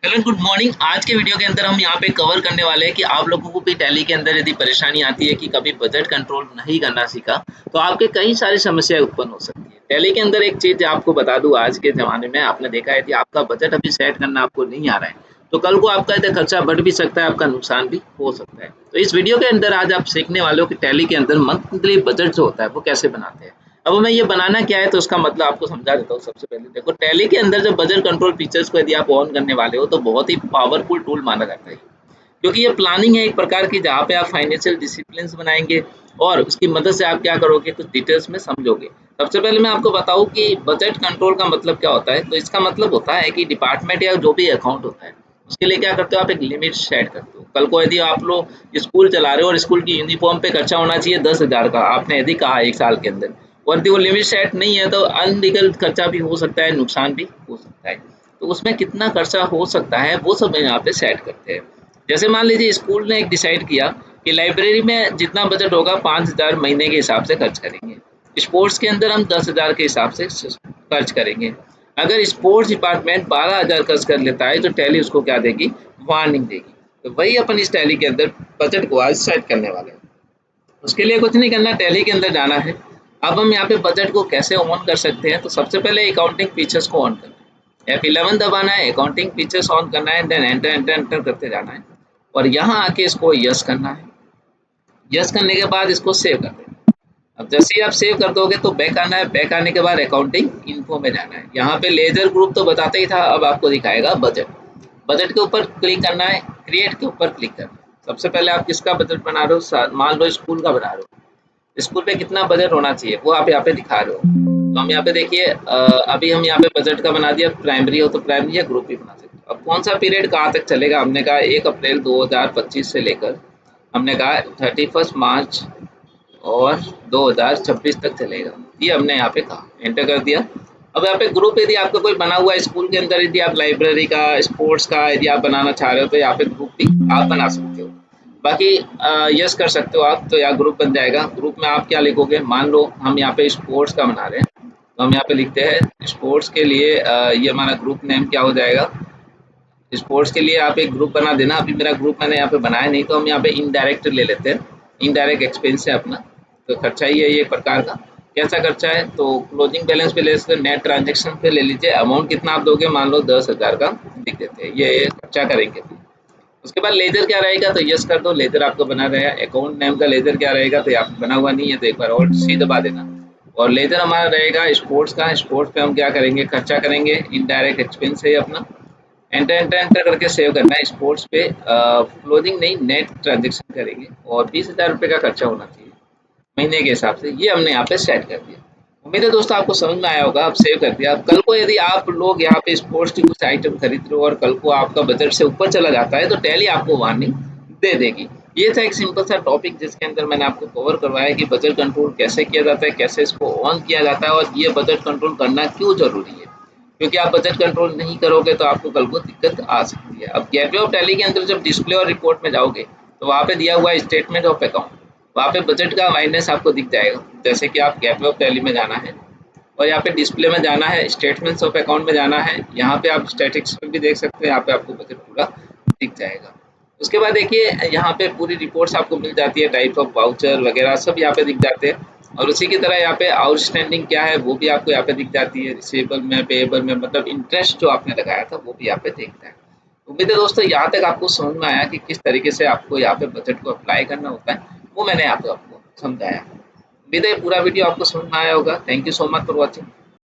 Hello good morning. आज के video के अंदर हम यहाँ पे कवर करने वाले हैं कि आप लोगों को भी टैली के अंदर यदि परेशानी आती है कि कभी बजट कंट्रोल नहीं करना सीखा तो आपके कई सारी समस्याएं उत्पन्न हो सकती है। टैली के अंदर एक चीज आपको बता दूं, आज के ज़माने में आपने देखा है कि आपका बजट अभी सेट करना आपको नहीं आ रहा है तो कल को आपका इधर खर्चा बढ़ भी सकता है, आपका नुकसान भी हो सकता है। तो इस वीडियो के अंदर आज आप सीखने वाले हो कि टैली के अंदर मंथली बजट जो होता है वो कैसे बनाते हैं। अब मैं ये बनाना क्या है तो उसका मतलब आपको समझा देता हूँ। सबसे पहले देखो, टैली के अंदर जब बजट कंट्रोल फीचर्स को यदि आप ऑन करने वाले हो तो बहुत ही पावरफुल टूल माना जाता है, क्योंकि ये प्लानिंग है एक प्रकार की जहाँ पे आप फाइनेंशियल डिसिप्लिन बनाएंगे और उसकी मदद से आप क्या करोगे, कुछ डिटेल्स में समझोगे। सबसे पहले मैं आपको बताऊं कि बजट कंट्रोल का मतलब क्या होता है। तो इसका मतलब होता है कि डिपार्टमेंट या जो भी अकाउंट होता है उसके लिए क्या करते हो, आप एक लिमिट सेट करते हो। कल को यदि आप लोग स्कूल चला रहे हो और स्कूल की यूनिफॉर्म पे खर्चा होना चाहिए 10,000 का, आपने यदि कहा एक साल के अंदर, और यदि वो लिमिट सेट नहीं है तो अनलीगल खर्चा भी हो सकता है, नुकसान भी हो सकता है। तो उसमें कितना खर्चा हो सकता है वो सब यहाँ पे सेट करते हैं। जैसे मान लीजिए स्कूल ने एक डिसाइड किया कि लाइब्रेरी में जितना बजट होगा 5,000 महीने के हिसाब से खर्च करेंगे। स्पोर्ट्स के अंदर हम 10,000 के हिसाब से खर्च करेंगे। अगर स्पोर्ट्स डिपार्टमेंट 12,000 खर्च कर लेता है तो टैली उसको क्या देगी, वार्निंग देगी। तो वही अपन इस टैली के अंदर बजट को आज सेट करने वाले हैं। उसके लिए कुछ नहीं करना, टैली के अंदर जाना है। अब हम यहाँ पे बजट को कैसे ऑन कर सकते हैं, तो सबसे पहले अकाउंटिंग फीचर्स को ऑन करना है। F11 दबाना है, अकाउंटिंग फीचर्स ऑन करना है, देन एंटर एंटर एंटर करते जाना है और यहाँ आके इसको यस करना है। यस करने के बाद इसको सेव कर देना। अब जैसे ही आप सेव कर दोगे तो बैक आना है। बैक आने के बाद अकाउंटिंग इन्फो में जाना है। यहाँ पे लेजर ग्रुप तो बताता ही था, अब आपको दिखाएगा बजट। बजट के ऊपर क्लिक करना है, क्रिएट के ऊपर क्लिक करना है। सबसे पहले आप किसका बजट बना रहे हो, मान लो स्कूल का बना रहे हो। स्कूल पे कितना बजट होना चाहिए वो आप यहाँ पे दिखा रहे हो। तो हम यहाँ पे देखिए, अभी हम यहाँ पे बजट का बना दिया, प्राइमरी हो तो प्राइमरी या ग्रुप भी बना सकते हो। अब कौन सा पीरियड कहाँ तक चलेगा, हमने कहा 1 अप्रैल 2025 से लेकर हमने कहा 31 मार्च और 2026 तक चलेगा। ये हमने यहाँ पे कहा, एंटर कर दिया। अब यहाँ पे ग्रुप यदि आपका कोई बना हुआ है स्कूल के अंदर, यदि आप लाइब्रेरी का, स्पोर्ट्स का यदि आप बनाना चाह रहे हो तो यहाँ पे ग्रुप भी आप बना सकते हो। बाकी यस कर सकते हो आप, तो यहाँ ग्रुप बन जाएगा। ग्रुप में आप क्या लिखोगे, मान लो हम यहाँ पे स्पोर्ट्स का बना रहे हैं तो हम यहाँ पे लिखते हैं स्पोर्ट्स के लिए ये हमारा ग्रुप नेम क्या हो जाएगा। स्पोर्ट्स के लिए आप एक ग्रुप बना देना। अभी मेरा ग्रुप मैंने यहाँ पे बनाया नहीं तो हम यहाँ पे इनडायरेक्ट ले लेते हैं। इनडायरेक्ट एक्सपेंस है अपना, तो खर्चा ही है ये एक प्रकार का। कैसा खर्चा है, तो क्लोजिंग बैलेंस पे ले सकते, नेट ट्रांजेक्शन पे ले लीजिए। अमाउंट कितना आप दोगे, मान लो 10,000 का लिख देते हैं, ये खर्चा करेंगे। उसके बाद लेजर क्या रहेगा, तो यस कर दो, लेजर आपको बना रहेगा। अकाउंट नेम का लेजर क्या रहेगा, तो यहाँ पे बना हुआ नहीं है तो एक बार और सी दबा देना। और लेजर हमारा रहेगा स्पोर्ट्स का। स्पोर्ट्स पे हम क्या करेंगे, खर्चा करेंगे, इनडायरेक्ट एक्सपेंस है अपना। एंटर एंटर एंटर करके सेव करना है। स्पोर्ट्स पे क्लोजिंग नहीं, नेट ट्रांजेक्शन करेंगे और 20,000 रुपये का खर्चा होना चाहिए महीने के हिसाब से। ये हमने यहाँ पे सेट कर दिया। उम्मीद है दोस्तों आपको समझ में आया होगा। आप सेव कर दिया। अब कल को यदि आप लोग यहाँ पे स्पोर्ट्स की कुछ आइटम खरीद रहे हो और कल को आपका बजट से ऊपर चला जाता है तो टैली आपको वार्निंग दे देगी। ये था एक सिंपल सा टॉपिक जिसके अंदर मैंने आपको कवर करवाया कि बजट कंट्रोल कैसे किया जाता है, कैसे इसको ऑन किया जाता है और ये बजट कंट्रोल करना क्यों जरूरी है। क्योंकि आप बजट कंट्रोल नहीं करोगे तो आपको कल को दिक्कत आ सकती है। अब गेटवे ऑफ टैली के अंदर जब डिस्प्ले और रिपोर्ट में जाओगे तो वहाँ पे दिया हुआ है स्टेटमेंट ऑफ अकाउंट। वहाँ पे बजट का माइनस आपको दिख जाएगा। जैसे कि आप गेटवे ऑफ टैली में जाना है और यहाँ पे डिस्प्ले में जाना है, स्टेटमेंट्स ऑफ अकाउंट में जाना है। यहाँ पे आप स्टैटिक्स में भी देख सकते हैं, यहाँ पे आपको बजट पूरा दिख जाएगा। उसके बाद देखिए यहाँ पे पूरी रिपोर्ट्स आपको मिल जाती है, टाइप ऑफ वाउचर वगैरह सब यहाँ पे दिख जाते हैं। और उसी की तरह यहाँ पे आउटस्टैंडिंग क्या है वो भी आपको यहाँ पे दिख जाती है। रिसीवेबल में, पेएबल में, मतलब इंटरेस्ट जो आपने लगाया था वो भी यहाँ पे दिखता है। उम्मीद है दोस्तों यहाँ तक आपको समझ में आया कि किस तरीके से आपको यहाँ पे बजट को अप्लाई करना होता है, वो मैंने यहाँ पे आपको समझाया। उम्मीद है पूरा वीडियो आपको समझ में आया होगा। Thank you so much for watching.